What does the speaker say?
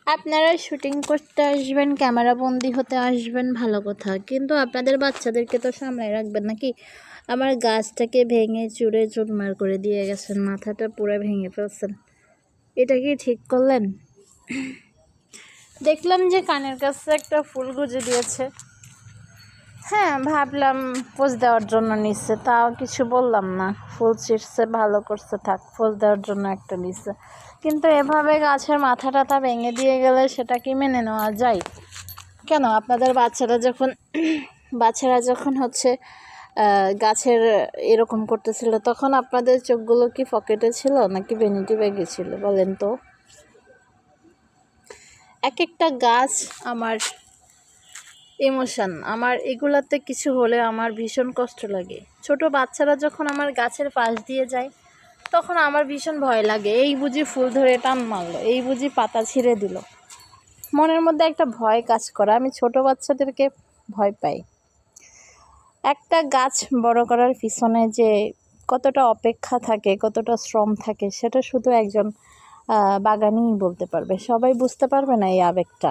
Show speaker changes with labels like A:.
A: আপনারা শুটিং করতে আসবেন, ক্যামেরা বন্দি হতে আসবেন, ভালো কথা, কিন্তু আপনাদের বাচ্চাদেরকে তো সামলায় রাখবেন নাকি? আমার গাছটাকে ভেঙে চুরে চুরমার করে দিয়ে গেছেন, মাথাটা পুরো ভেঙে ফেলছেন। এটা কি ঠিক করলেন? দেখলাম যে কানের কাছে একটা ফুল গুজে দিয়েছে। হ্যাঁ, ভাবলাম পোজ দেওয়ার জন্য নিচ্ছে, তাও কিছু বললাম না। ফুল ছিঁড়ছে, ভালো করছে, থাক, পোজ দেওয়ার জন্য একটা নিচ্ছে। কিন্তু এভাবে গাছের মাথা টাথা ভেঙে দিয়ে গেলে সেটা কি মেনে নেওয়া যায়? কেন আপনাদের বাচ্চারা যখন হচ্ছে গাছের এরকম করতেছিল, তখন আপনাদের চোখগুলো কি পকেটে ছিল নাকি ভ্যানিটি ব্যাগে ছিল বলেন তো? এক একটা গাছ আমার ইমোশন, আমার এগুলাতে কিছু হলে আমার ভীষণ কষ্ট লাগে। ছোট বাচ্চারা যখন আমার গাছের পাশ দিয়ে যায় তখন আমার ভীষণ ভয় লাগে। এই বুঝি ফুল ধরে টান মারলো, এই বুঝি পাতা ছিঁড়ে দিল, মনের মধ্যে একটা ভয় কাজ করে। আমি ছোট বাচ্চাদেরকে ভয় পাই। একটা গাছ বড় করার পিছনে যে কতটা অপেক্ষা থাকে, কতটা শ্রম থাকে, সেটা শুধু একজন বাগানিই বলতে পারবে। সবাই বুঝতে পারবে না এই আবেগটা।